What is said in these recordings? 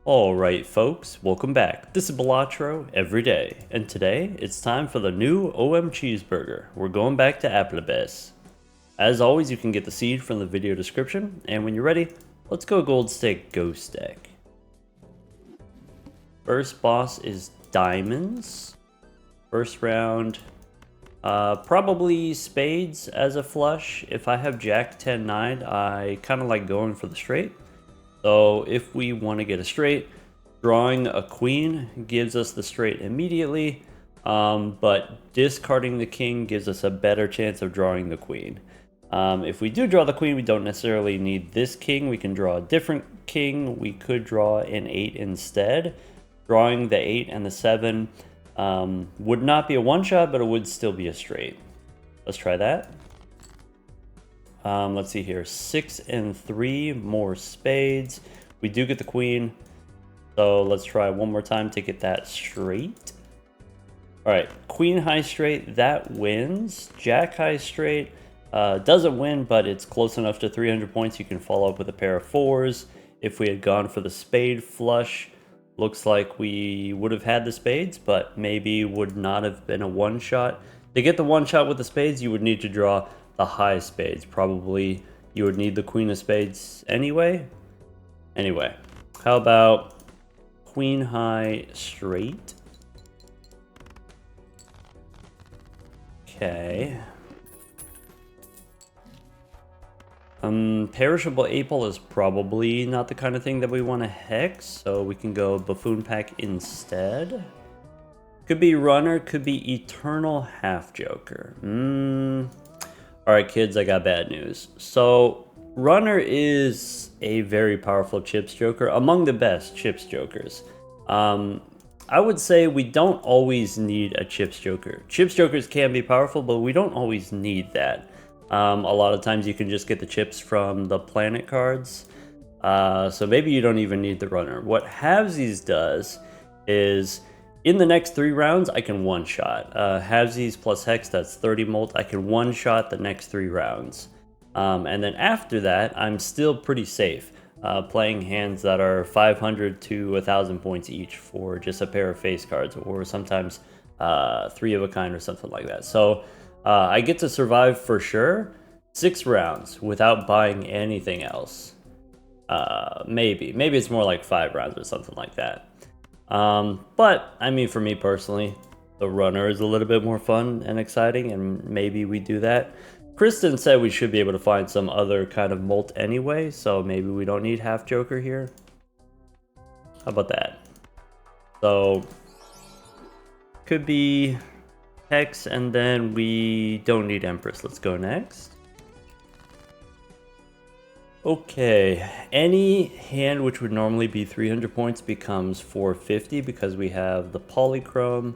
Alright folks, welcome back. This is Balatro every day, and today it's time for the new OM cheeseburger. We're going back to Applebee's. As always, you can get the seed from the video description, and when you're ready, let's go gold stake ghost deck. First boss is diamonds. First round, probably spades as a flush. If I have jack 10-9, I kind of like going for the straight. So if we want to get a straight, drawing a queen gives us the straight immediately, but discarding the king gives us a better chance of drawing the queen. If we do draw the queen, we don't necessarily need this king. We can draw a different king. We could draw an 8 instead. Drawing the 8 and the 7 would not be a one-shot, but it would still be a straight. Let's try that. Let's see here, 6 and 3, more spades. We do get the queen, so let's try one more time to get that straight. All right, queen high straight, that wins. Jack high straight doesn't win, but it's close enough to 300 points. You can follow up with a pair of 4s. If we had gone for the spade flush, looks like we would have had the spades, but maybe would not have been a one-shot. To get the one-shot with the spades, you would need to draw the high spades. Probably you would need the queen of spades anyway. Anyway, how about queen high straight? Okay. Perishable Apple is probably not the kind of thing that we want to hex, so we can go Buffoon Pack instead. Could be Runner, could be Eternal Half Joker. Alright kids, I got bad news. So, Runner is a very powerful Chips Joker, among the best Chips Jokers. I would say we don't always need a Chips Joker. Chips Jokers can be powerful, but we don't always need that. A lot of times you can just get the chips from the planet cards. So maybe you don't even need the Runner. What Halvesies does is, in the next 3 rounds, I can one-shot. Halvesies plus Hex, that's 30 molt. I can one-shot the next 3 rounds. And then after that, I'm still pretty safe. Playing hands that are 500 to 1,000 points each for just a pair of face cards, or sometimes 3 of a kind or something like that. So I get to survive for sure 6 rounds without buying anything else. Maybe it's more like 5 rounds or something like that. But I mean, for me personally, the Runner is a little bit more fun and exciting, and maybe we do that. Kristen said we should be able to find some other kind of molt anyway, so maybe we don't need Half Joker here. How about that? So could be Hex, and then we don't need Empress. Let's go next. Okay, any hand which would normally be 300 points becomes 450 because we have the polychrome.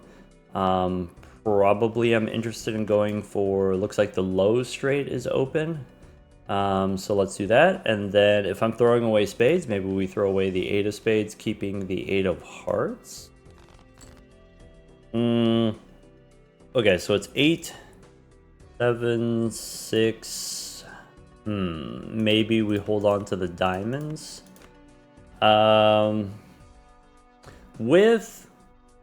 Probably I'm interested in going for, looks like the low straight is open. So let's do that. And then if I'm throwing away spades, maybe we throw away the 8 of spades, keeping the 8 of hearts. Okay, so it's 8, 7, 6. Maybe we hold on to the diamonds. With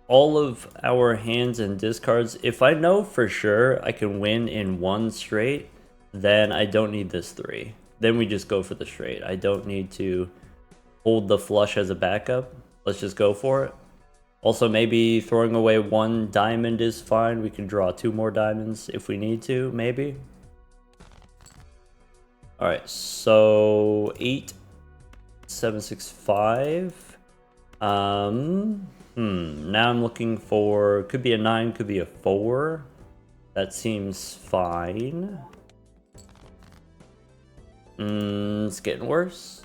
all of our hands and discards, if I know for sure I can win in 1 straight, then I don't need this 3. Then we just go for the straight. I don't need to hold the flush as a backup. Let's just go for it. Also, maybe throwing away 1 diamond is fine. We can draw 2 more diamonds if we need to, maybe. Alright, so 8, 7, 6, 5. Now I'm looking for, could be a 9, could be a 4. That seems fine. It's getting worse.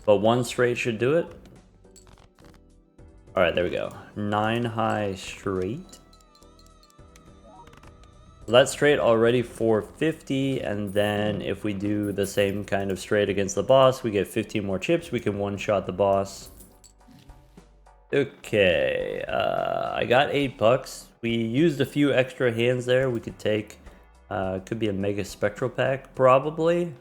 But 1 straight should do it. Alright, there we go. 9 high straight. That straight already 450, and then if we do the same kind of straight against the boss, we get 15 more chips. We can one-shot the boss. Okay, I got $8. We used a few extra hands there. We could take, could be a Mega Spectral Pack, probably.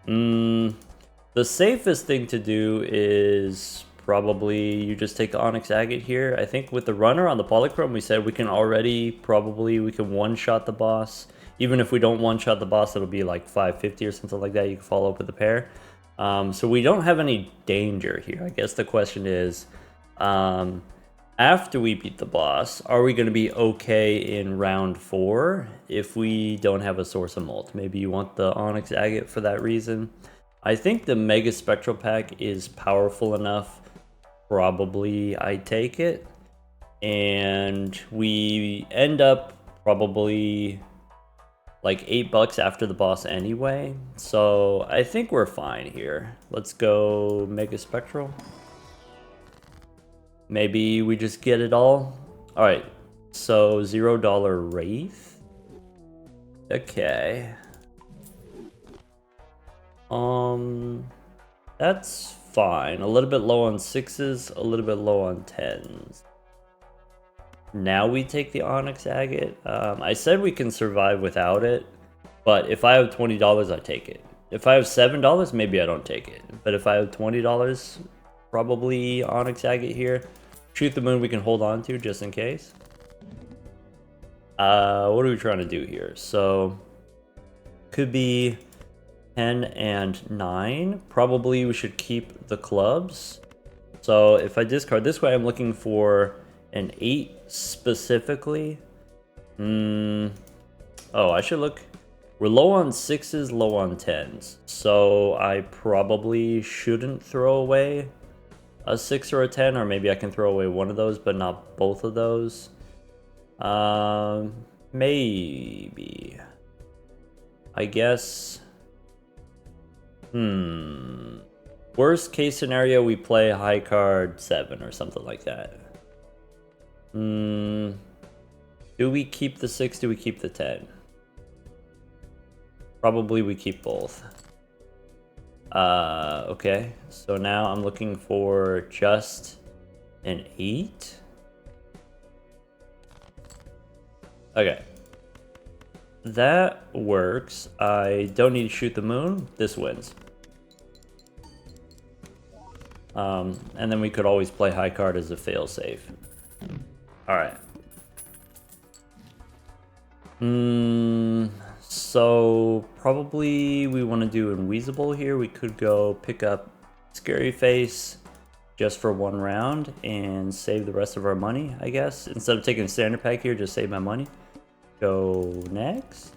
The safest thing to do is probably you just take the Onyx Agate here. I think with the runner on the Polychrome, we said we can one-shot the boss. Even if we don't one-shot the boss, it'll be like 550 or something like that. You can follow up with a pair. So we don't have any danger here. I guess the question is, after we beat the boss, are we going to be okay in round 4 if we don't have a source of molt? Maybe you want the Onyx Agate for that reason. I think the Mega Spectral Pack is powerful enough. Probably I take it. And we end up probably like $8 after the boss anyway. So I think we're fine here. Let's go Mega Spectral. Maybe we just get it all. All right, so $0 Wraith. Okay. That's fine. A little bit low on 6s, a little bit low on 10s. Now we take the Onyx Agate. I said we can survive without it, but if I have $20, I take it. If I have $7, maybe I don't take it. But if I have $20, probably Onyx Agate here. Shoot the Moon we can hold on to just in case. What are we trying to do here? So, could be 10 and 9. Probably we should keep the clubs. So if I discard this way, I'm looking for an 8 specifically. Oh, I should look. We're low on 6s, low on 10s. So I probably shouldn't throw away a 6 or a 10, or maybe I can throw away one of those, but not both of those. Maybe. I guess. Worst case scenario, we play high card 7 or something like that. Do we keep the 6? Do we keep the 10? Probably we keep both. Okay, so now I'm looking for just an 8. Okay. That works. I don't need to shoot the moon. This wins. And then we could always play high card as a failsafe. Alright. So probably we want to do Inweezable here. We could go pick up Scary Face just for 1 round and save the rest of our money, I guess. Instead of taking a standard pack here, just save my money. Go next.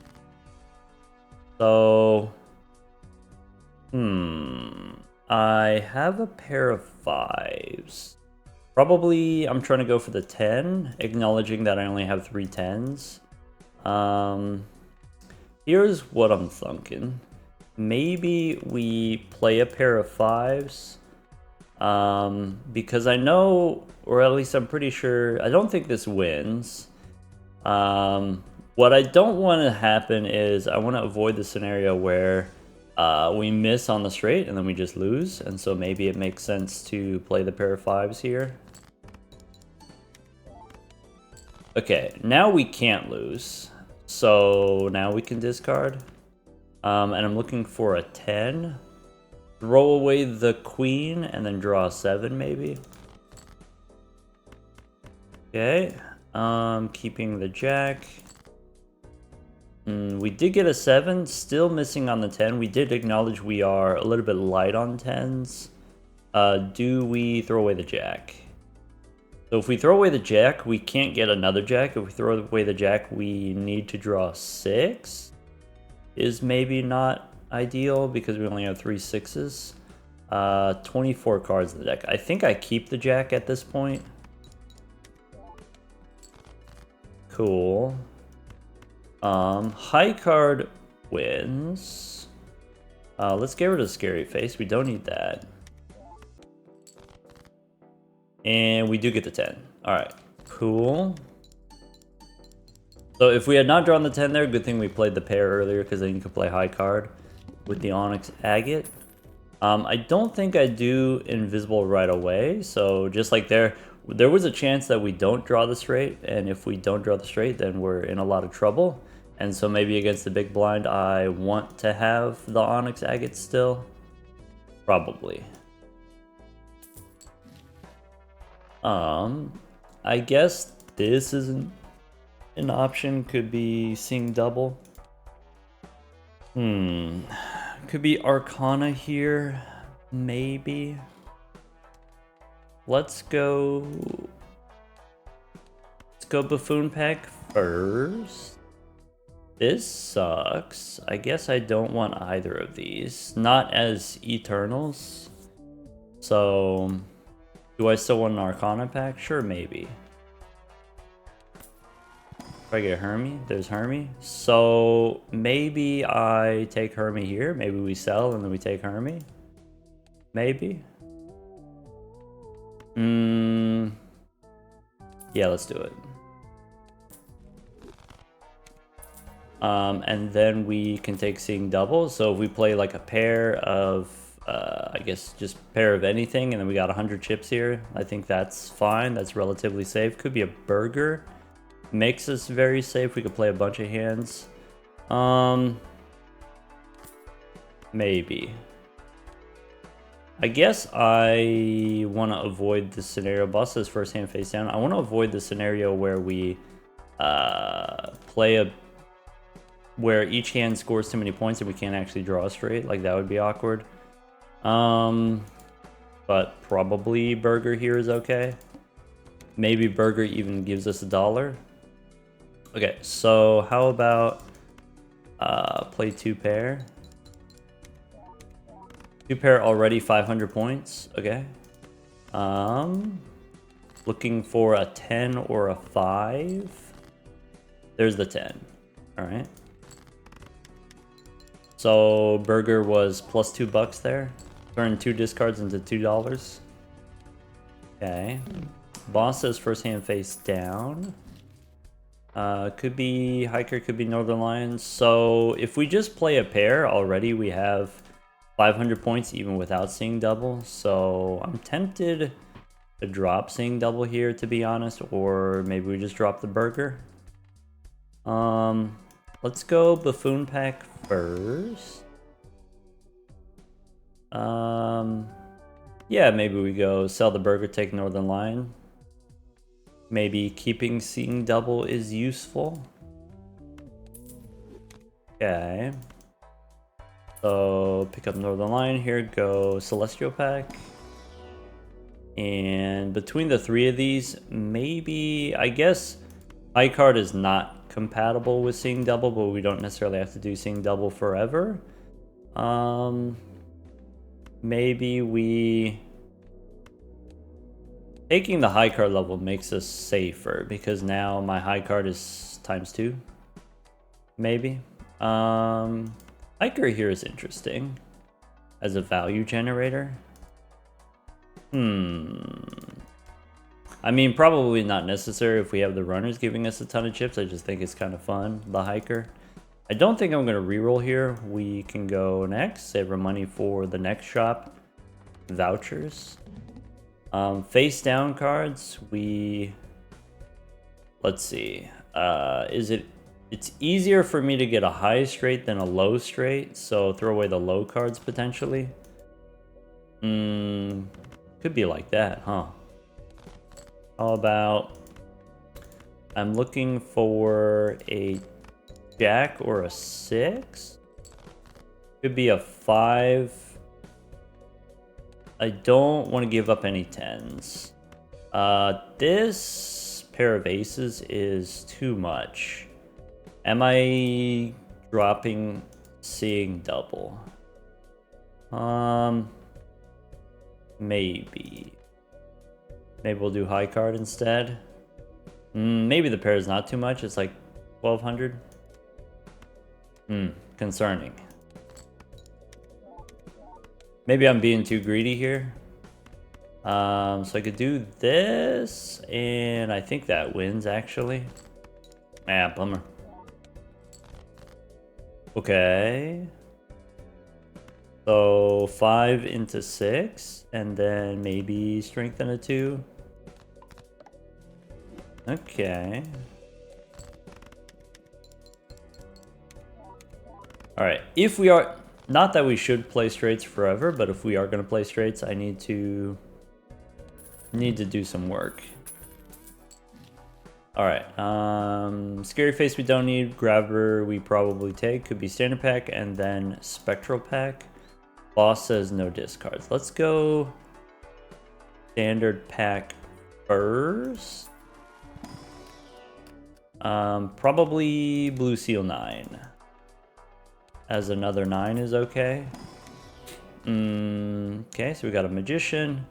So, I have a pair of 5s. Probably I'm trying to go for the 10, acknowledging that I only have 3 10s. Here's what I'm thinking. Maybe we play a pair of 5s. Because I know, or at least I'm pretty sure, I don't think this wins. What I don't want to happen is I want to avoid the scenario where we miss on the straight and then we just lose. And so maybe it makes sense to play the pair of 5s here. Okay, now we can't lose. So now we can discard. And I'm looking for a 10. Throw away the queen and then draw a 7 maybe. Okay, keeping the jack. We did get a 7, still missing on the 10. We did acknowledge we are a little bit light on 10s. Do we throw away the jack? So if we throw away the jack, we can't get another jack. If we throw away the jack, we need to draw 6. Is maybe not ideal because we only have 3 6s. 24 cards in the deck. I think I keep the jack at this point. Cool. High card wins. Let's get rid of Scary Face. We don't need that. And we do get the 10. Alright, cool. So if we had not drawn the 10 there, good thing we played the pair earlier, because then you could play high card with the Onyx Agate. I don't think I do Invisible right away, so just like there was a chance that we don't draw the straight, and if we don't draw the straight, then we're in a lot of trouble. And so maybe against the big blind, I want to have the Onyx Agate still. Probably. I guess this isn't an option. Could be seeing double. Could be Arcana here, maybe. Let's go Buffoon Pack first. This sucks. I guess I don't want either of these. Not as Eternals. So, do I still want an Arcana pack? Sure, maybe. If I get Hermie, there's Hermie. So, maybe I take Hermie here. Maybe we sell and then we take Hermie. Maybe. Yeah, let's do it. And then we can take Seeing Double. So if we play like a pair of, I guess just pair of anything, and then we got 100 chips here, I think that's fine. That's relatively safe. Could be a burger. Makes us very safe. We could play a bunch of hands. Maybe. I guess I want to avoid the scenario. Boss says first hand face down. I want to avoid the scenario where we where each hand scores too many points and we can't actually draw straight. Like, that would be awkward. But probably burger here is okay. Maybe burger even gives us $1. Okay, so how about play 2 pair? 2 pair already 500 points. Okay. Looking for a 10 or a 5. There's the 10. All right. So burger was plus $2 there. Turn 2 discards into $2. Okay. Boss says first hand face down. Could be Hiker, could be Northern Lions. So if we just play a pair already, we have 500 points even without Seeing Double. So I'm tempted to drop Seeing Double here, to be honest, or maybe we just drop the burger. Let's go Buffoon Pack first. Yeah, maybe we go sell the burger, take Northern Lion. Maybe keeping Seeing Double is useful. Okay. So pick up Northern Lion here, go Celestial Pack. And between the 3 of these, maybe, I guess High Card is not compatible with Seeing Double, but we don't necessarily have to do Seeing Double forever. Maybe we... Taking the high card level makes us safer, because now my high card is ×2. Maybe. Hiker here is interesting as a value generator. I mean, probably not necessary if we have the runners giving us a ton of chips. I just think it's kind of fun, the hiker. I don't think I'm going to reroll here. We can go next, save our money for the next shop. Vouchers. Face down cards, let's see. It's easier for me to get a high straight than a low straight, so throw away the low cards potentially. Could be like that, huh? How about, I'm looking for a jack or a 6. Could be a 5. I don't want to give up any 10s. This pair of aces is too much. Am I dropping Seeing Double? Maybe. Maybe we'll do high card instead. Maybe the pair is not too much. It's like 1200. Concerning. Maybe I'm being too greedy here. So I could do this, and I think that wins, actually. Ah, bummer. Okay. So 5 into 6, and then maybe strengthen a 2. Okay. Alright, if we are... Not that we should play straights forever, but if we are going to play straights, I need to need to do some work. Alright, Scary Face we don't need, Grabber we probably take, could be Standard Pack, and then Spectral Pack. Boss says no discards. Let's go Standard Pack first. Probably Blue Seal 9. As another 9 is okay. Okay, so we got a Magician.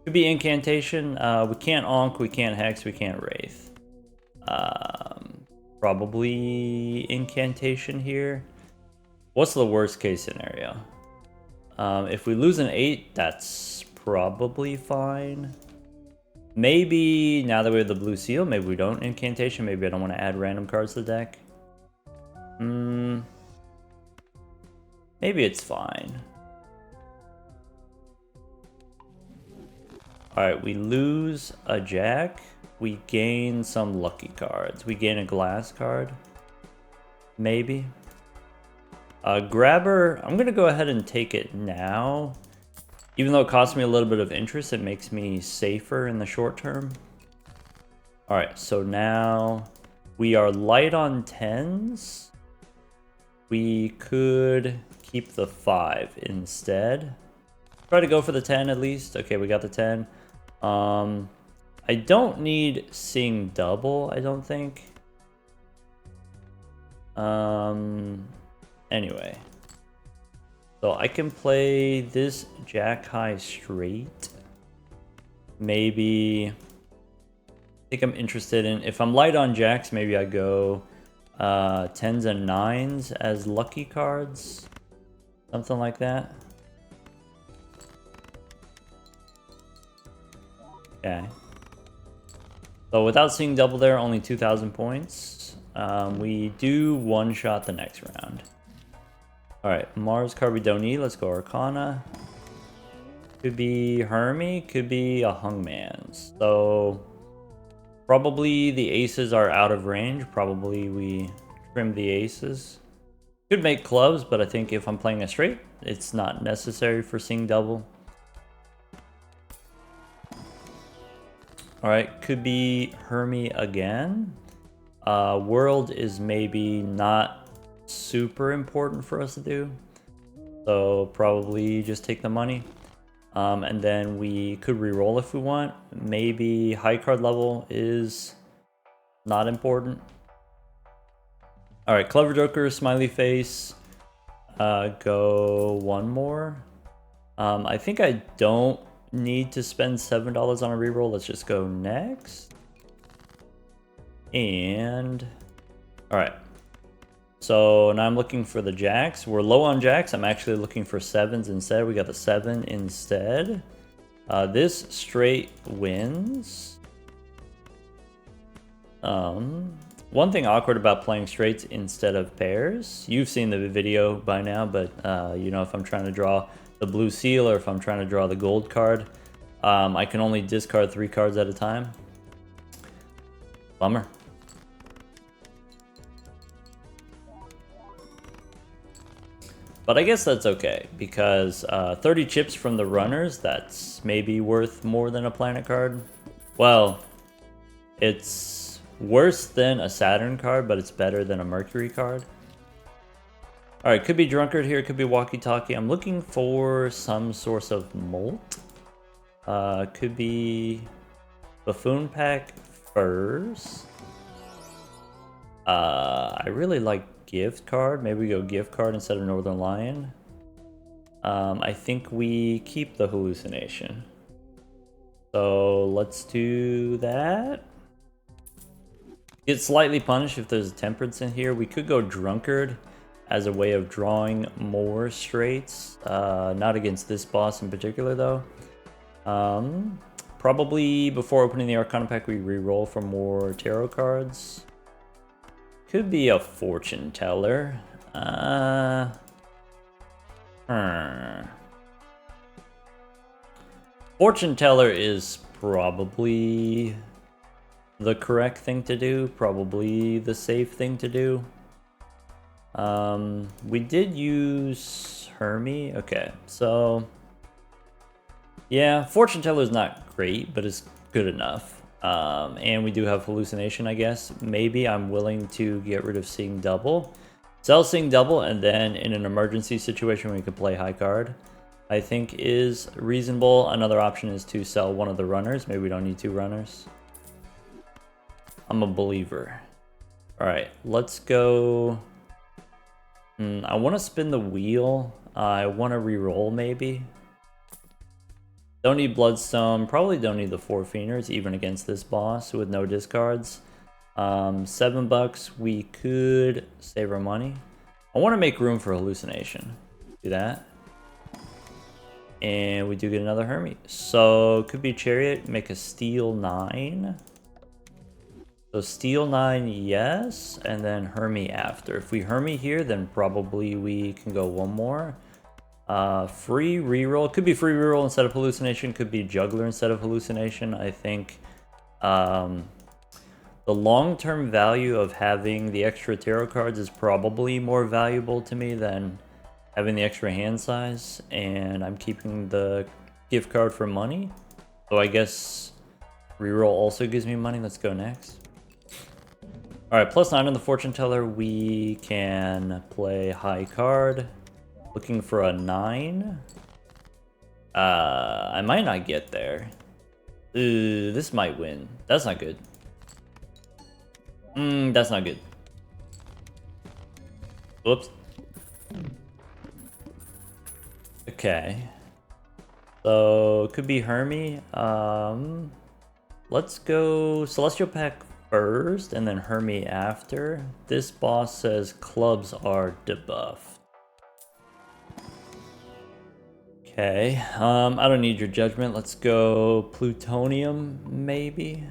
Could be Incantation. We can't Onk, we can't Hex, we can't Wraith. Probably Incantation here. What's the worst case scenario? If we lose an 8, that's probably fine. Maybe, now that we have the Blue Seal, maybe we don't Incantation. Maybe I don't want to add random cards to the deck. Maybe it's fine. Alright, we lose a Jack. We gain some lucky cards. We gain a glass card. Maybe. Grabber, I'm going to go ahead and take it now. Even though it costs me a little bit of interest, it makes me safer in the short term. Alright, so now we are light on 10s. We could keep the 5 instead. Try to go for the 10 at least. Okay, we got the 10. I don't need Sing Double, I don't think. Anyway. So I can play this Jack High straight. Maybe... I think I'm interested in... If I'm light on Jacks, maybe I go 10s and 9s as lucky cards. Something like that. Okay. So without seeing double there, only 2,000 points. We do one-shot the next round. Alright, Mars card we don't need. Let's go Arcana. Could be Hermie, could be a Hungman. So probably the aces are out of range. Probably we trim the aces. Could make clubs, but I think if I'm playing a straight, it's not necessary for seeing double. Alright, could be Hermie again. World is maybe not super important for us to do. So probably just take the money. And then we could reroll if we want. Maybe high card level is not important. Alright, Clever Joker, Smiley Face. Go one more. I think I don't need to spend $7 on a reroll. Let's just go next. And alright. So now I'm looking for the Jacks. We're low on Jacks. I'm actually looking for 7s instead. We got the 7 instead. This straight wins. One thing awkward about playing straights instead of pairs. You've seen the video by now, but you know, if I'm trying to draw the blue seal or if I'm trying to draw the gold card, I can only discard 3 cards at a time. Bummer. But I guess that's okay, because 30 chips from the runners, that's maybe worth more than a planet card. Well, it's worse than a Saturn card, but it's better than a Mercury card. Alright, could be Drunkard here, could be Walkie Talkie. I'm looking for some source of Molt. Could be Buffoon Pack first. I really like Gift Card. Maybe we go Gift Card instead of Northern Lion. I think we keep the Hallucination. So let's do that. Get slightly punished if there's a Temperance in here. We could go Drunkard as a way of drawing more straights. Not against this boss in particular though. Probably before opening the Arcana pack we re-roll for more tarot cards. Could be a Fortune Teller. Fortune Teller is probably the correct thing to do. Probably the safe thing to do. We did use Hermie. Okay, so yeah, Fortune Teller is not great, but it's good enough. And we do have hallucination, I guess. Maybe I'm willing to get rid of seeing double. Sell seeing double, and then in an emergency situation we can play high card, I think is reasonable. Another option is to sell one of the runners. Maybe we don't need 2 runners. I'm a believer. Alright, let's go. I want to spin the wheel. I want to re-roll maybe. Don't need Bloodstone. Probably don't need the 4 Fienders, even against this boss with no discards. $7, we could save our money. I want to make room for hallucination. Do that. And we do get another Hermit. So, could be Chariot, make a Steel 9. So Steel 9, yes, and then Hermit after. If we Hermit here, then probably we can go one more. Free reroll. Could be free reroll instead of hallucination. Could be juggler instead of hallucination. I think the long-term value of having the extra tarot cards is probably more valuable to me than having the extra hand size. And I'm keeping the gift card for money. So I guess reroll also gives me money. Let's go next. Alright, +9 on the fortune teller. We can play high card. Looking for a 9. I might not get there. This might win. That's not good. That's not good. Whoops. Okay. So, could be Hermit. Let's go Celestial Pack first, and then Hermit after. This boss says clubs are debuffed. Okay, I don't need your judgment. Let's go Plutonium, maybe.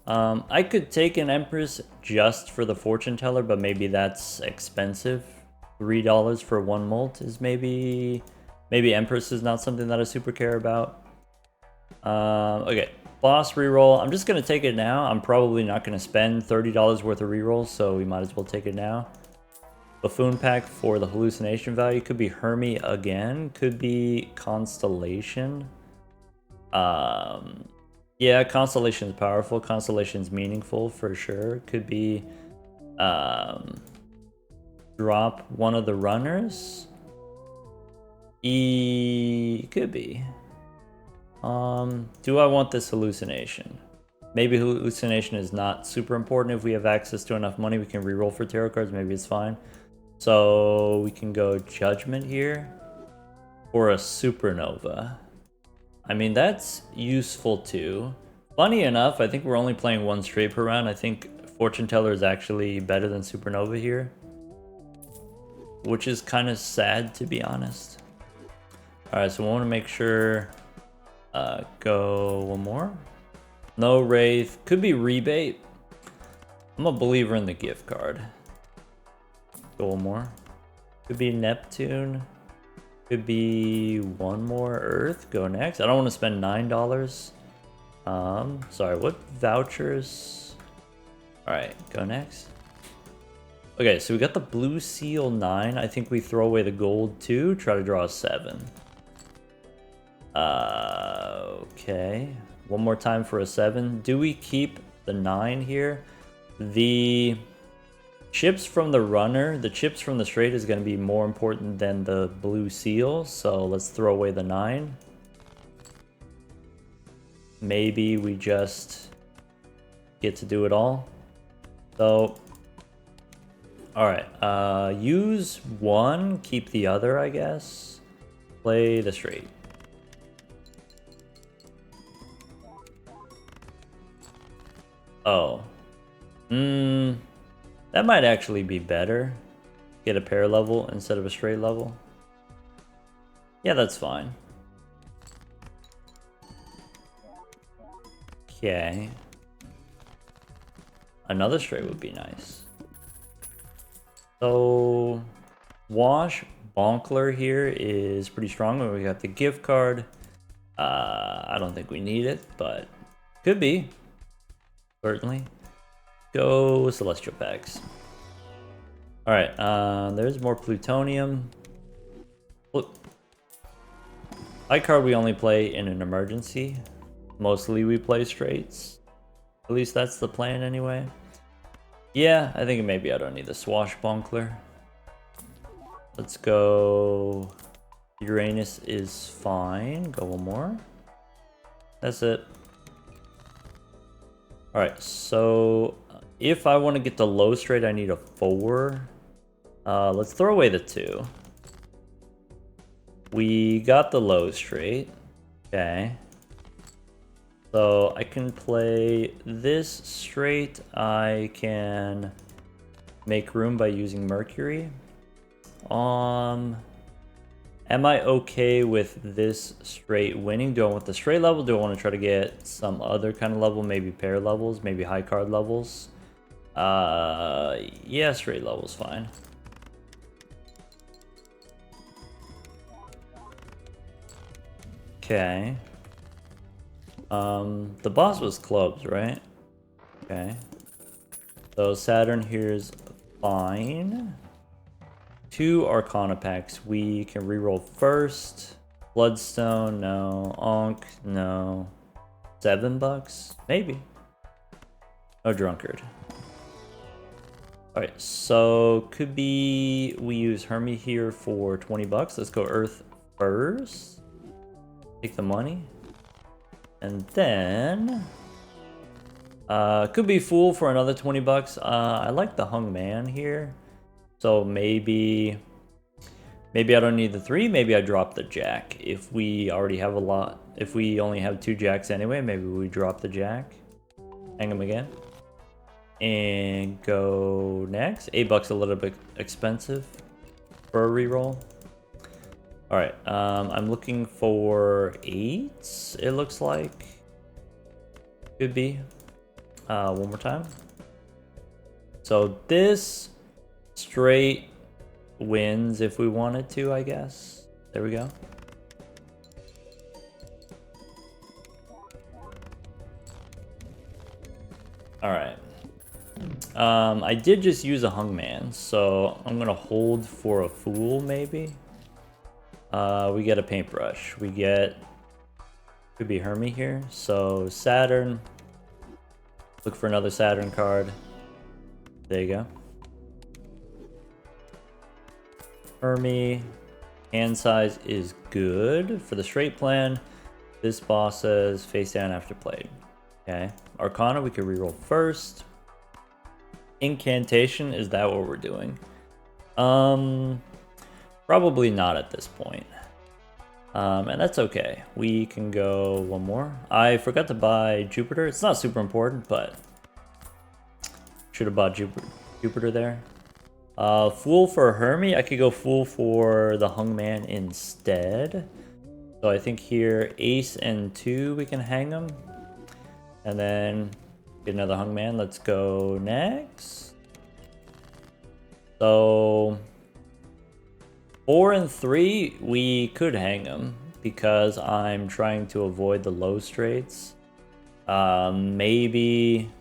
I could take an Empress just for the fortune teller, but maybe that's expensive. $3 for 1 molt is maybe Empress is not something that I super care about. Okay, boss reroll. I'm just gonna take it now. I'm probably not gonna spend $30 worth of rerolls, so we might as well take it now. Buffoon pack for the hallucination value. Could be Hermit again. Could be Constellation. Yeah, Constellation is powerful. Constellation is meaningful for sure. Could be drop one of the runners. Could be. Do I want this hallucination? Maybe hallucination is not super important. If we have access to enough money, we can reroll for tarot cards. Maybe it's fine. So we can go Judgment here or a Supernova. I mean, that's useful too. Funny enough, I think we're only playing 1 straight per round. I think Fortune Teller is actually better than Supernova here, which is kind of sad, to be honest. Alright, so we want to make sure... go one more. No Wraith. Could be Rebate. I'm a believer in the gift card. Go one more. Could be Neptune. Could be one more Earth. Go next. I don't want to spend $9. Sorry, what vouchers? Alright, go next. Okay, so we got the Blue Seal 9. I think we throw away the gold 2. Try to draw a 7. Okay. One more time for a 7. Do we keep the 9 here? The chips from the runner, the chips from the straight is going to be more important than the blue seal. So let's throw away the 9. Maybe we just get to do it all. So, alright. Use 1, keep the other, I guess. Play the straight. Oh. That might actually be better. Get a pair level instead of a straight level. Yeah, that's fine. Okay. Another straight would be nice. So, Wash Bonkler here is pretty strong. We got the gift card. I don't think we need it, but could be. Certainly. Go Celestial Packs. Alright, there's more Plutonium. Look. High card we only play in an emergency. Mostly we play straights. At least that's the plan anyway. Yeah, I think maybe I don't need the swashbuckler. Let's go. Uranus is fine. Go one more. That's it. Alright, so if I want to get the low straight, I need a 4. Let's throw away the 2. We got the low straight. Okay. So I can play this straight. I can make room by using Mercury. Am I okay with this straight winning? Do I want the straight level? Do I want to try to get some other kind of level? Maybe pair levels, maybe high card levels? Yeah, straight level's fine. Okay. The boss was clubs, right? Okay. So Saturn here's fine. 2 Arcana packs. We can reroll first. Bloodstone, no. Ankh, no. $7? Maybe. No drunkard. Alright, so could be we use Hermie here for $20. Let's go Earth first. Take the money. And then could be Fool for another $20. I like the Hung Man here. So maybe I don't need the 3, maybe I drop the Jack. If we already have a lot, if we only have 2 Jacks anyway, maybe we drop the Jack. Hang him again. And go next. $8 a little bit expensive for a reroll. Alright, I'm looking for 8s, it looks like. Could be. One more time. So this straight wins if we wanted to, I guess. There we go. Alright. I did just use a Hung Man, so I'm gonna hold for a Fool, maybe. We get a Paintbrush. We get... could be Hermie here. So Saturn. Look for another Saturn card. There you go. Hermie. Hand size is good. For the straight plan, this boss says face down after played. Okay. Arcana, we could reroll first. Incantation, is that what we're doing? Probably not at this point. And that's okay. We can go one more. I forgot to buy Jupiter. It's not super important, but should have bought Jupiter there. Fool for Hermie. I could go Fool for the Hung Man instead. So I think here Ace and 2 we can hang them. And then get another Hung Man. Let's go next. So 4 and 3 we could hang them because I'm trying to avoid the low straights. Maybe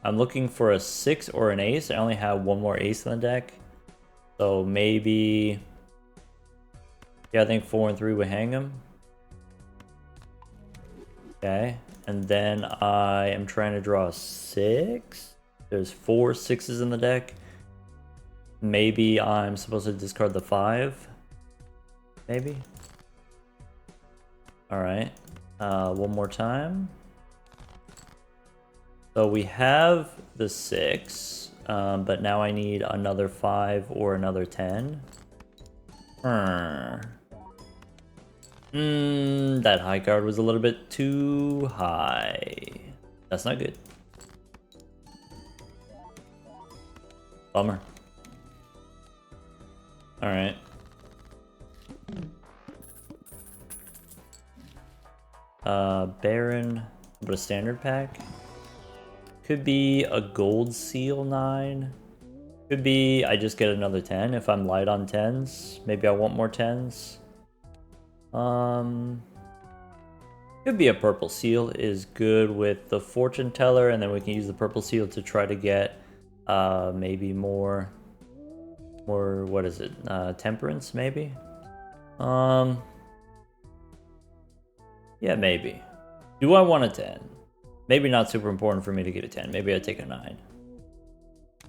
I'm looking for a 6 or an ace. I only have one more ace in the deck. So maybe, yeah, I think 4 and 3 would hang him. Okay, and then I am trying to draw a 6. There's 4 6s in the deck. Maybe I'm supposed to discard the 5. Maybe. Alright, one more time. So we have the 6, but now I need another 5 or another 10. That high card was a little bit too high. That's not good. Bummer. Alright. Baron, but a standard pack. Could be a gold seal 9. Could be I just get another 10 if I'm light on 10s. Maybe I want more 10s. Could be a purple seal is good with the fortune teller, and then we can use the purple seal to try to get maybe more what is it? Temperance maybe. Yeah, maybe. Do I want a 10? Maybe not super important for me to get a 10. Maybe I take a 9.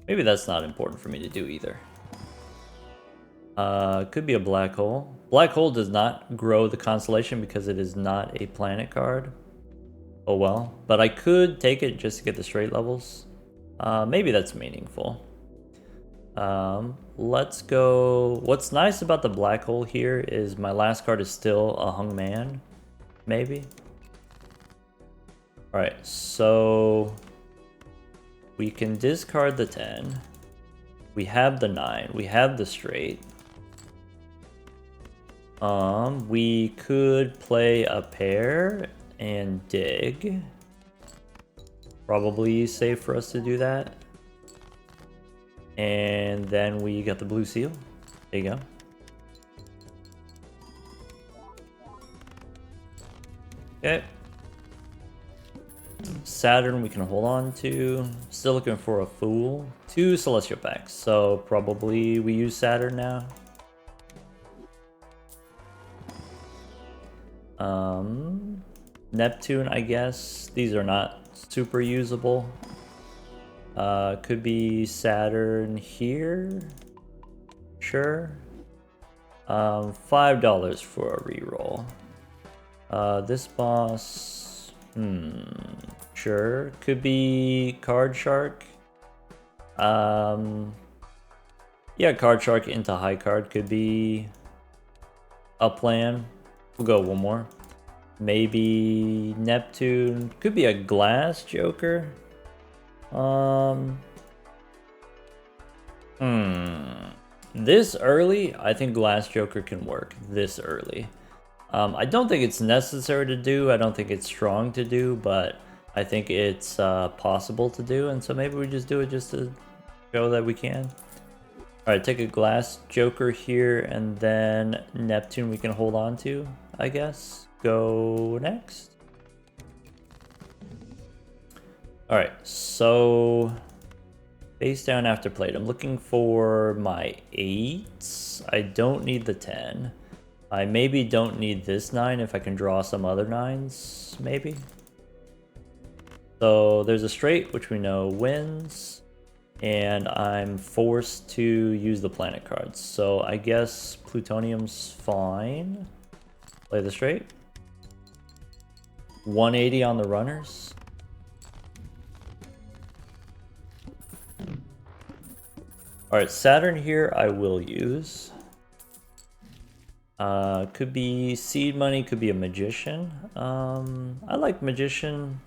Maybe that's not important for me to do either. Could be a black hole. Black hole does not grow the constellation because it is not a planet card. Oh well. But I could take it just to get the straight levels. Maybe that's meaningful. Let's go. What's nice about the black hole here is my last card is still a hung man. Maybe. Alright, so we can discard the 10. We have the 9. We have the straight. We could play a pair and dig. Probably safe for us to do that. And then we got the blue seal. There you go. Okay. Saturn we can hold on to. Still looking for a fool. 2 celestial packs. So probably we use Saturn now. Neptune, I guess. These are not super usable. Could be Saturn here. Sure. $5 for a reroll. This boss, sure. Could be Card Shark. Yeah, Card Shark into high card could be a plan. We'll go one more. Maybe Neptune. Could be a Glass Joker. This early, I think Glass Joker can work this early. I don't think it's necessary to do. I don't think it's strong to do, but I think it's possible to do. And so maybe we just do it just to show that we can. All right, take a Glass Joker here, and then Neptune we can hold on to, I guess. Go next. All right, so face down after plate. I'm looking for my 8s. I don't need the 10. I maybe don't need this 9 if I can draw some other 9s, maybe. So there's a straight, which we know wins. And I'm forced to use the planet cards. So I guess plutonium's fine. Play the straight. 180 on the runners. Alright, Saturn here I will use. Could be seed money, could be a magician. I like magician.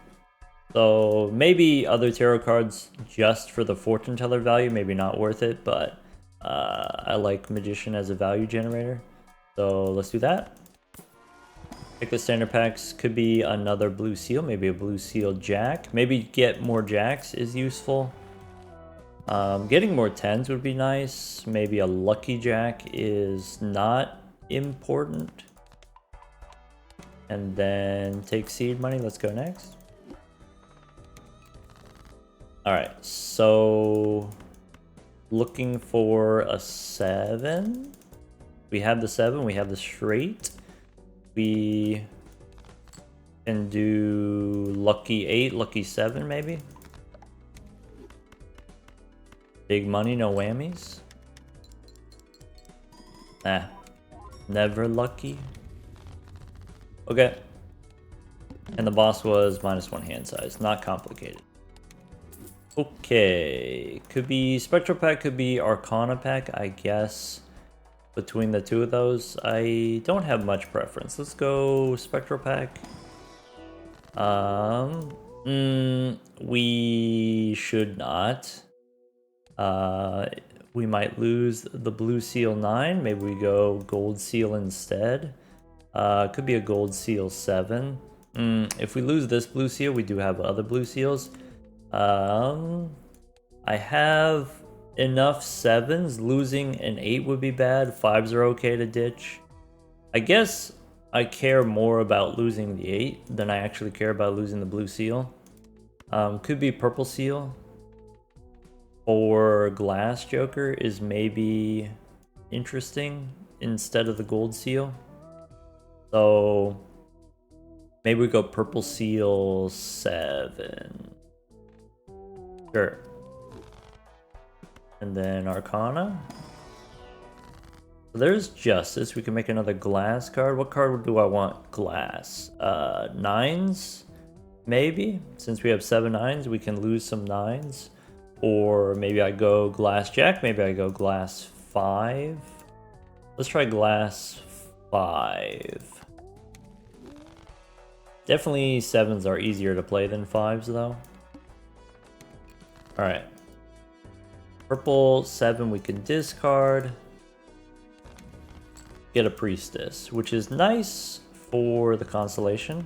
So maybe other tarot cards just for the fortune teller value, maybe not worth it, but I like magician as a value generator. So let's do that. Pick the standard packs. Could be another blue seal, maybe a blue seal jack. Maybe get more jacks is useful. Getting more 10s would be nice. Maybe a lucky jack is not important. And then take seed money. Let's go next. Alright, so looking for a 7. We have the 7, we have the straight. We can do lucky 8, lucky 7 maybe. Big money, no whammies. Never lucky. Okay. And the boss was -1 hand size, not complicated. Okay, could be Spectral Pack, could be Arcana Pack, I guess. Between the two of those, I don't have much preference. Let's go Spectral Pack. We should not. We might lose the Blue Seal 9. Maybe we go Gold Seal instead. Could be a Gold Seal 7. If we lose this Blue Seal, we do have other Blue Seals. I have enough 7s. Losing an 8 would be bad. 5s are okay to ditch. I guess I care more about losing the 8 than I actually care about losing the Blue Seal. Could be Purple Seal. Or Glass Joker is maybe interesting instead of the Gold Seal. So Maybe we go purple seal 7. Sure. And then Arcana. So there's Justice. We can make another glass card. What card do I want? Glass. 9s? Maybe. Since we have 7 9s, we can lose some 9s. Or maybe I go glass jack. Maybe I go glass 5. Let's try glass 5. Definitely 7s are easier to play than 5s though. Alright. Purple 7 we can discard. Get a priestess, which is nice for the constellation.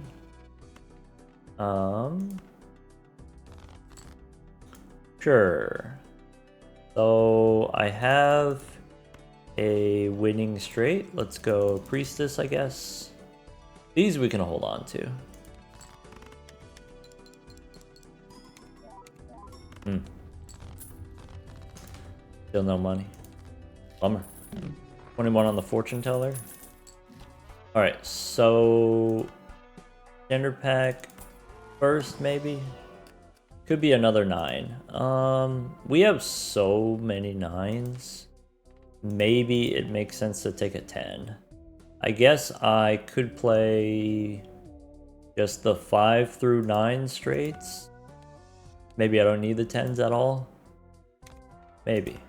Sure. So I have a winning straight. Let's go priestess, I guess. These we can hold on to. Still no money. Bummer. 21 on the fortune teller. Alright, so standard pack first maybe. Could be another 9. We have so many 9s. Maybe it makes sense to take a 10. I guess I could play just the 5 through 9 straights. Maybe I don't need the 10s at all. Maybe.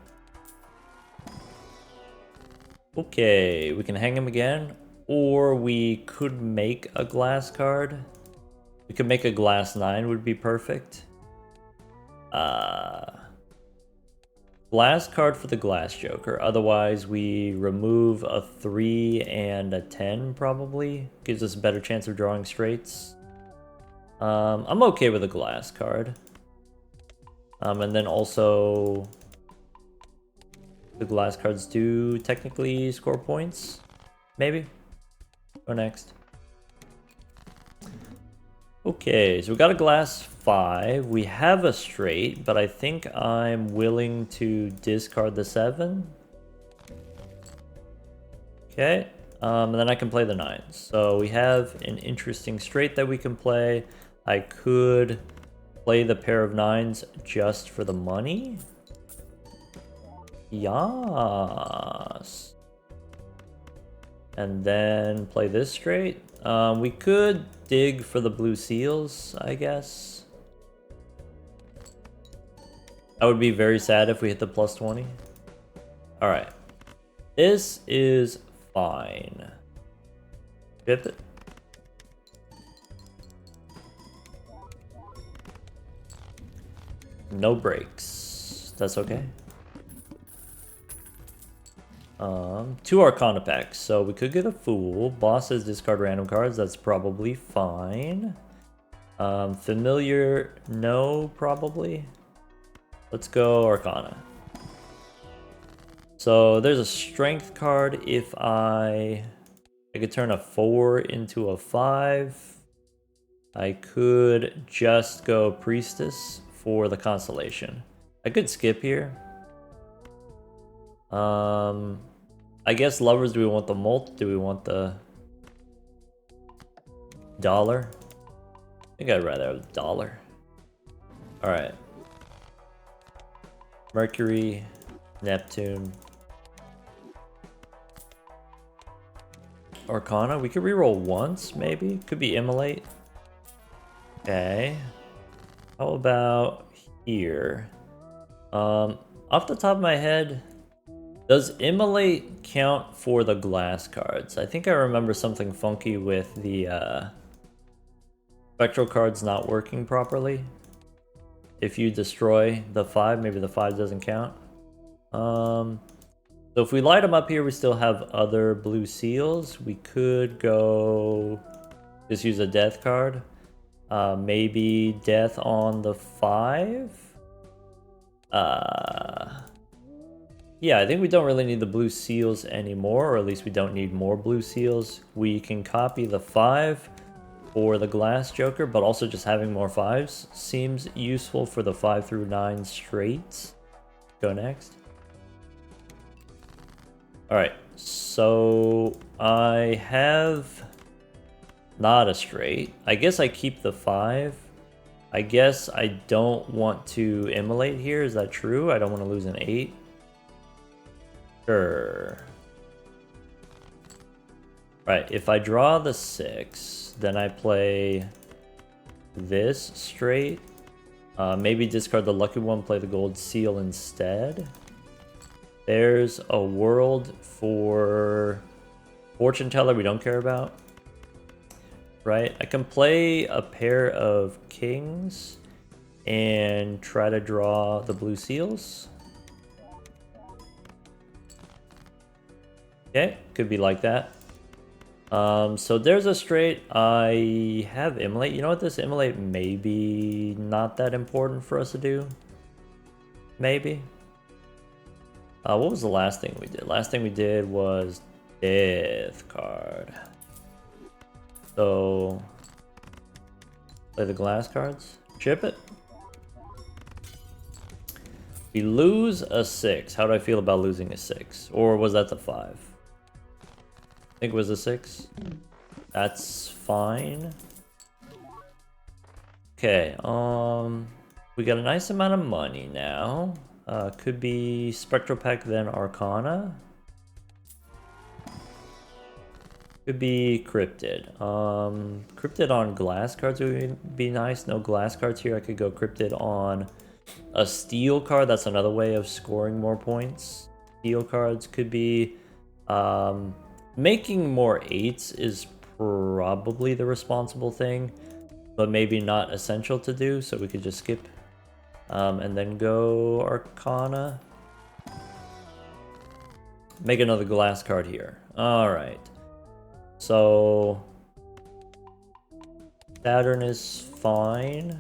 Okay, we can hang him again. Or we could make a glass card. We could make a glass 9 would be perfect. Glass card for the glass joker. Otherwise, we remove a 3 and a 10 probably. Gives us a better chance of drawing straights. I'm okay with a glass card. And then also, the glass cards do technically score points. Maybe. Go next. Okay, so we got a glass 5. We have a straight, but I think I'm willing to discard the 7. Okay, and then I can play the 9s. So we have an interesting straight that we can play. I could play the pair of 9s just for the money. Yes. And then play this straight. We could dig for the blue seals, I guess. I would be very sad if we hit the plus 20. Alright. This is fine. Ship it. No breaks. That's okay. 2 Arcana packs, so we could get a Fool. Boss says discard random cards, that's probably fine. Familiar, no, probably. Let's go Arcana. So there's a Strength card if I could turn a 4 into a 5. I could just go Priestess for the Constellation. I could skip here. I guess lovers, do we want the mult? Do we want the dollar? I think I'd rather have dollar. Alright. Mercury, Neptune. Arcana, we could reroll once, maybe? Could be Immolate. Okay. How about here? Off the top of my head, does Immolate count for the glass cards? I think I remember something funky with the spectral cards not working properly. If you destroy the 5, maybe the 5 doesn't count. So if we light them up here, we still have other blue seals. We could go just use a death card. Maybe death on the 5. Yeah, I think we don't really need the blue seals anymore, or at least we don't need more blue seals. We can copy the 5 for the glass joker, but also just having more 5s seems useful for the 5 through 9 straights. Go next. Alright, so I have Not a straight. I guess I keep the 5. I guess I don't want to immolate here. Is that true? I don't want to lose an 8. Sure. Right, if I draw the 6, then I play this straight. Maybe discard the lucky one, play the gold seal instead. There's a world for fortune teller we don't care about. Right, I can play a pair of kings and try to draw the blue seals. Okay, could be like that. So there's a straight. I have immolate. You know what? This immolate may be not that important for us to do. Maybe. What was the last thing we did? Last thing we did was death card. So play the glass cards. Chip it. We lose a 6. How do I feel about losing a 6? Or was that the 5? I think it was a 6. That's fine. Okay, we got a nice amount of money now. Could be Spectral Pack, then Arcana. Could be Cryptid. Cryptid on glass cards would be nice. No glass cards here. I could go Cryptid on a steel card. That's another way of scoring more points. Steel cards could be... making more 8s is probably the responsible thing, but maybe not essential to do, so we could just skip and then go Arcana. Make another glass card here. Alright. So Saturn is fine.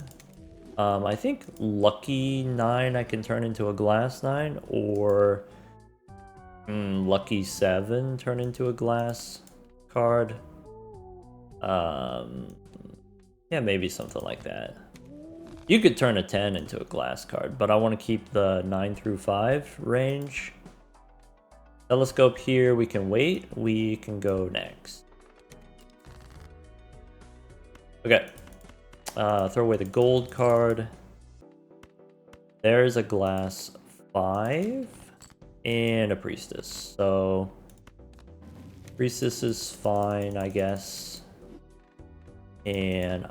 I think Lucky 9 I can turn into a glass 9, or Lucky 7 turn into a glass card. Yeah, maybe something like that. You could turn a 10 into a glass card, but I want to keep the 9 through 5 range. Telescope here, we can wait. We can go next. Okay. Throw away the gold card. There's a glass 5 and a priestess. So priestess is fine, I guess. And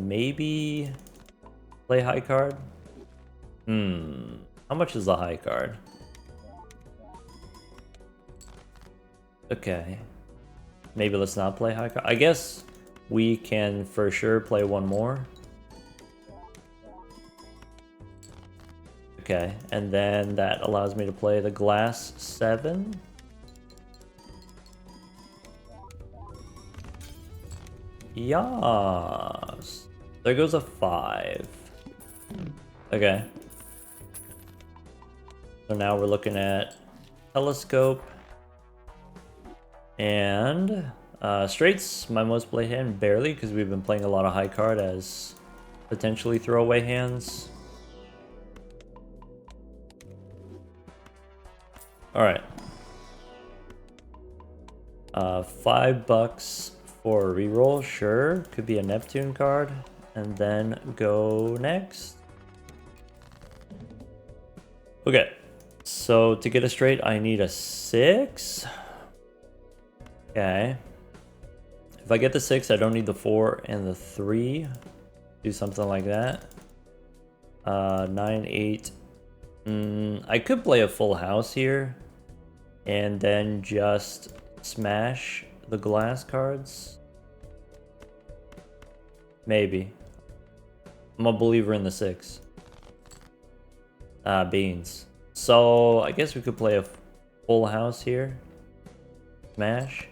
maybe play high card. How much is the high card? Okay. Maybe let's not play high card. I guess we can for sure play one more. Okay, and then that allows me to play the glass 7. Yas. There goes a 5. Okay. So now we're looking at telescope. And straights, my most played hand, barely, because we've been playing a lot of high card as potentially throwaway hands. Alright. $5 for a reroll, sure. Could be a Neptune card. And then go next. Okay. So to get a straight, I need a 6. Okay. If I get the 6, I don't need the 4 and the 3. Do something like that. 9, 8. I could play a full house here. And then just smash the glass cards. Maybe. I'm a believer in the 6. Beans. So I guess we could play a full house here. Smash.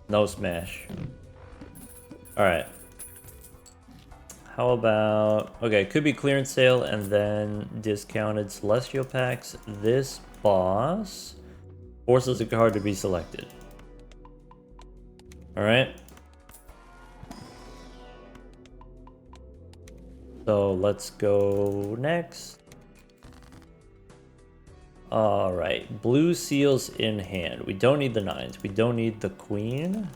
No smash. Alright. How about... Okay, could be clearance sale and then discounted celestial packs. This boss forces a card to be selected. Alright. So let's go next. All right, blue seals in hand. We don't need the 9s. We don't need the queen.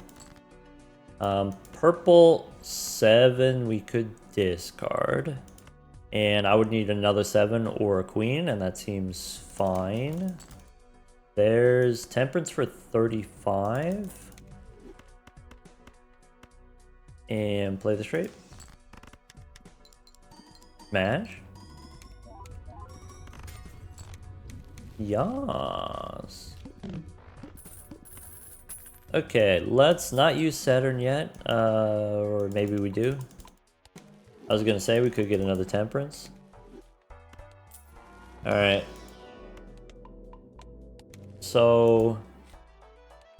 Purple 7 we could discard. And I would need another 7 or a queen, and that seems fine. There's temperance for 35. And play the straight. Smash. Yas. Okay, let's not use Saturn yet. Or maybe we do. I was gonna say we could get another temperance. Alright. So,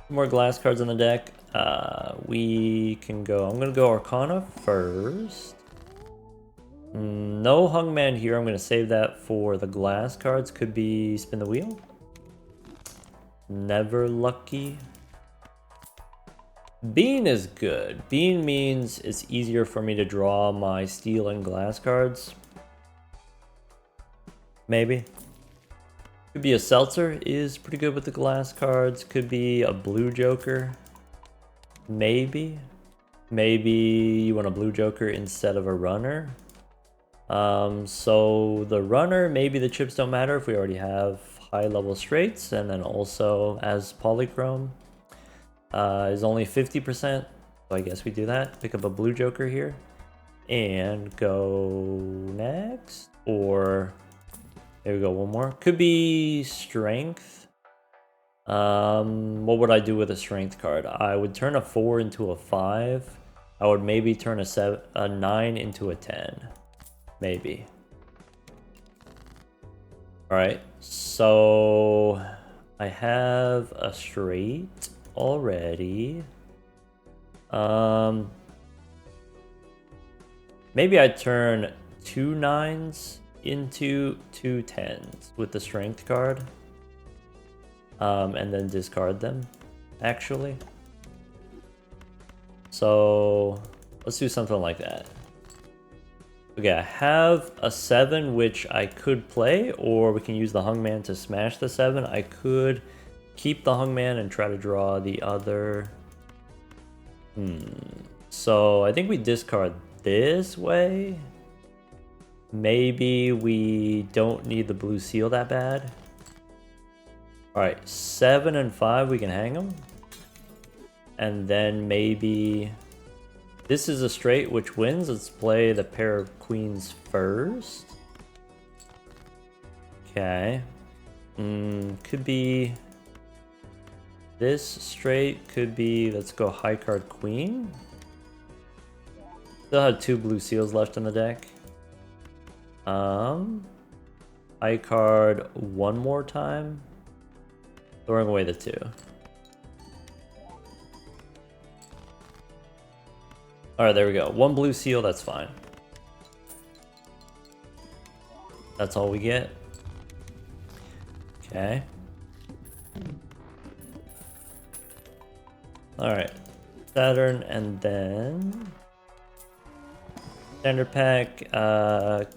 more glass cards on the deck. We can go. I'm gonna go Arcana first. No Hungman here. I'm gonna save that for the glass cards. Could be spin the wheel. Never lucky. Bean is good. Bean means it's easier for me to draw my steel and glass cards. Maybe. Could be a Seltzer is pretty good with the glass cards. Could be a blue Joker. Maybe. Maybe you want a blue Joker instead of a runner. So the runner, maybe the chips don't matter if we already have high level straights, and then also as polychrome is only 50%. So I guess we do that. Pick up a blue Joker here and go next, or there we go, one more. Could be strength. What would I do with a strength card? I would turn a 4 into a 5. I would maybe turn a 9 into a 10. Maybe. Alright, so I have a straight already. Maybe I turn 2 9s into 2 10s with the strength card. And then discard them, actually. So let's do something like that. Okay, I have a 7 which I could play, or we can use the Hungman to smash the 7. I could keep the Hungman and try to draw the other. So I think we discard this way. Maybe we don't need the blue seal that bad. Alright, 7 and 5, we can hang them. And then maybe this is a straight which wins. Let's play the pair of queens first. Okay. Could be this straight, could be, let's go high card queen. Still have 2 blue seals left in the deck. High card one more time. Throwing away the 2. Alright, there we go. 1 blue seal, that's fine. That's all we get. Okay. Alright. Saturn, and then standard pack.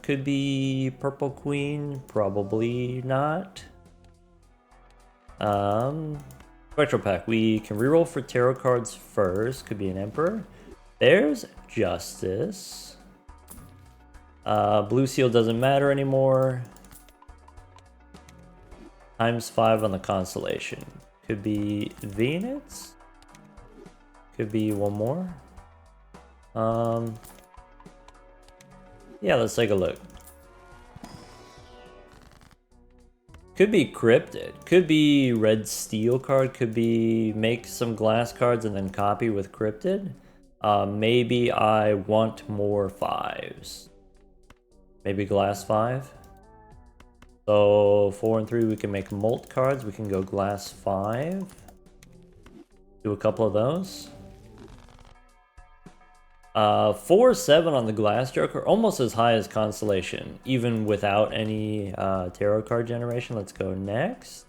Could be purple queen, probably not. Retro pack. We can reroll for tarot cards first. Could be an emperor. There's justice. Blue seal doesn't matter anymore. ×5 on the constellation. Could be Venus. Could be one more. Yeah, let's take a look. Could be cryptid. Could be red steel card. Could be make some glass cards and then copy with cryptid. Maybe I want more 5s. Maybe glass 5. So 4 and 3 we can make molt cards. We can go glass 5. Do a couple of those. 4/7 on the glass joker, almost as high as constellation, even without any tarot card generation. Let's go next.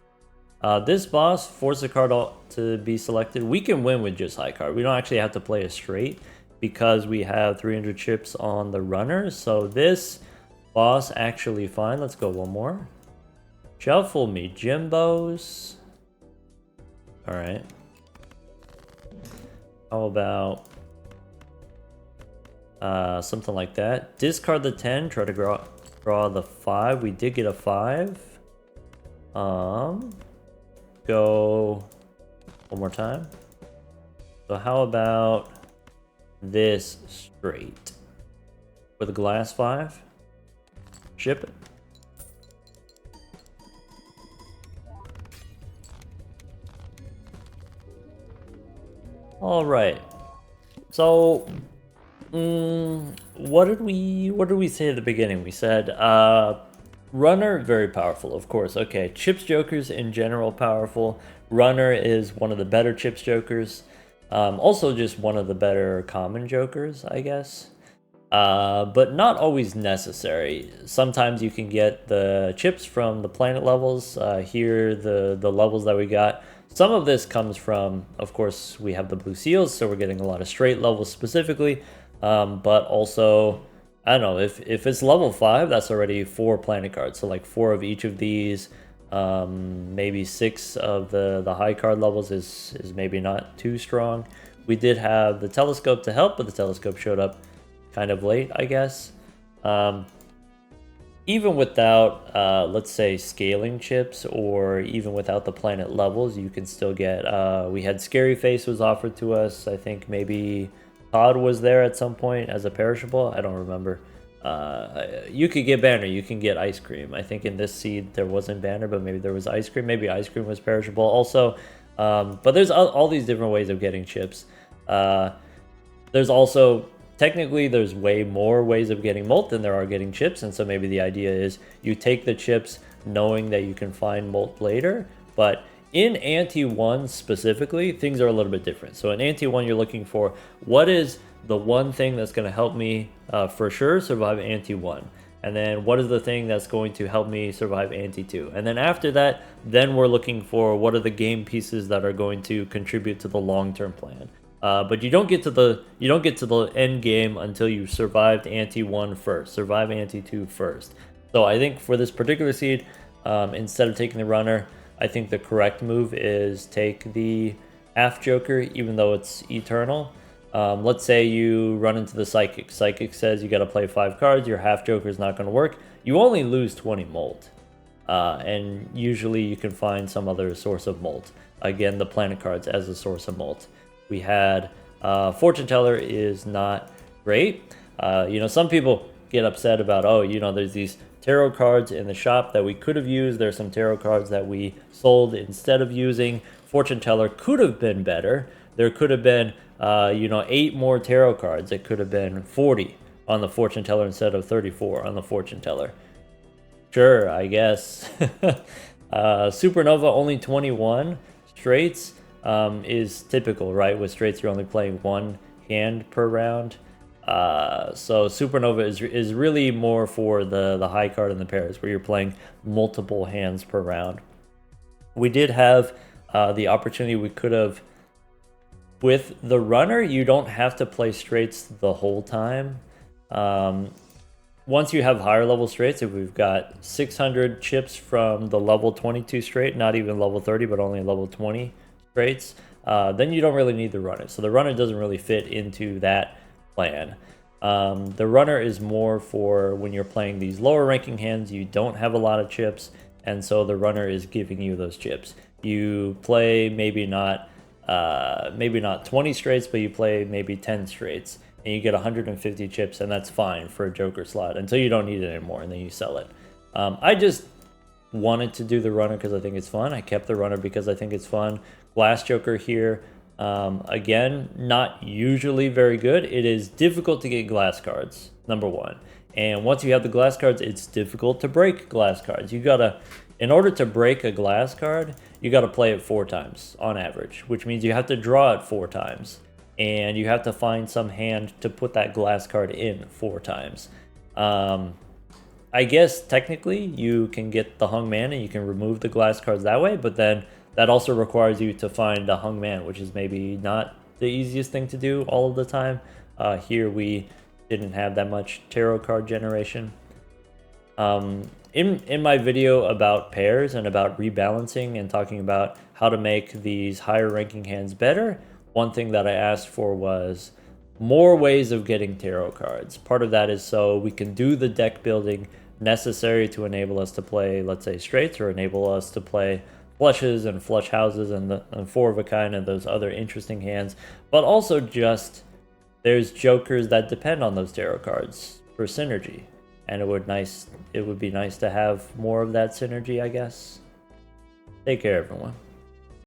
This boss, force a card to be selected. We can win with just high card. We don't actually have to play a straight because we have 300 chips on the runner. So this boss actually fine. Let's go one more. Shuffle me Jimbos. Alright. How about something like that? Discard the 10, try to draw the 5. We did get a 5. Go one more time. So how about this straight with a glass 5? Ship it. All right. So, what did we say at the beginning? We said runner very powerful, of course. Okay, chips jokers in general powerful. Runner is one of the better chips jokers. Also just one of the better common jokers, I guess. But not always necessary. Sometimes you can get the chips from the planet levels. Here, the levels that we got. Some of this comes from, of course, we have the blue seals, so we're getting a lot of straight levels specifically. But also, I don't know, if it's level 5, that's already 4 planet cards. So like 4 of each of these, maybe 6 of the high card levels is maybe not too strong. We did have the telescope to help, but the telescope showed up kind of late, I guess. Even without, let's say, scaling chips, or even without the planet levels, you can still get, we had Scary Face was offered to us. I think maybe Todd was there at some point as a perishable. I don't remember. You could get Banner, you can get Ice Cream. I think in this seed there wasn't Banner, but maybe there was Ice Cream. Maybe Ice Cream was perishable also. But there's all these different ways of getting chips. There's also, technically, there's way more ways of getting molt than there are getting chips, and so maybe the idea is you take the chips knowing that you can find molt later. But in Ante 1 specifically, things are a little bit different. So in Ante 1, you're looking for what is the one thing that's going to help me for sure survive Ante 1. And then what is the thing that's going to help me survive Ante 2? And then after that, then we're looking for what are the game pieces that are going to contribute to the long-term plan. But you don't get to the end game until you survived Ante 1 first, survive Ante 2 first. So I think for this particular seed, instead of taking the runner, I think the correct move is take the half joker, even though it's eternal. Let's say you run into the psychic. Psychic says you got to play 5 cards. Your half joker is not going to work. You only lose 20 molt, and usually you can find some other source of molt. Again, the planet cards as a source of molt. We had Fortune Teller is not great. Some people get upset about, there's these tarot cards in the shop that we could have used. There's some tarot cards that we sold instead of using. Fortune Teller could have been better. There could have been, 8 more tarot cards. It could have been 40 on the Fortune Teller instead of 34 on the Fortune Teller. Sure, I guess. Supernova only 21 straights. Is typical, right? With straights, you're only playing 1 hand per round. So Supernova is really more for the high card and the pairs, where you're playing multiple hands per round. We did have the opportunity. We could have, with the runner, you don't have to play straights the whole time. Once you have higher level straights, if we've got 600 chips from the level 22 straight, not even level 30, but only level 20 straights, then you don't really need the runner. So the runner doesn't really fit into that plan. The runner is more for when you're playing these lower ranking hands, you don't have a lot of chips, and so the runner is giving you those chips. You play maybe not 20 straights, but you play maybe 10 straights, and you get 150 chips, and that's fine for a joker slot until you don't need it anymore, and then you sell it. I just wanted to do the runner because I think it's fun. I kept the runner because I think it's fun. Glass joker here, again, not usually very good. It is difficult to get glass cards, number 1. And once you have the glass cards, it's difficult to break glass cards. In order to break a glass card, you gotta play it 4 times on average, which means you have to draw it 4 times. And you have to find some hand to put that glass card in 4 times. I guess technically you can get the hung man and you can remove the glass cards that way, but then that also requires you to find a hung man, which is maybe not the easiest thing to do all of the time. Here we didn't have that much tarot card generation. in my video about pairs and about rebalancing and talking about how to make these higher ranking hands better, one thing that I asked for was more ways of getting tarot cards. Part of that is so we can do the deck building necessary to enable us to play, let's say, straights, or enable us to play flushes and flush houses and four of a kind and those other interesting hands, but also just there's jokers that depend on those tarot cards for synergy, and it would be nice to have more of that synergy, I guess. Take care, everyone.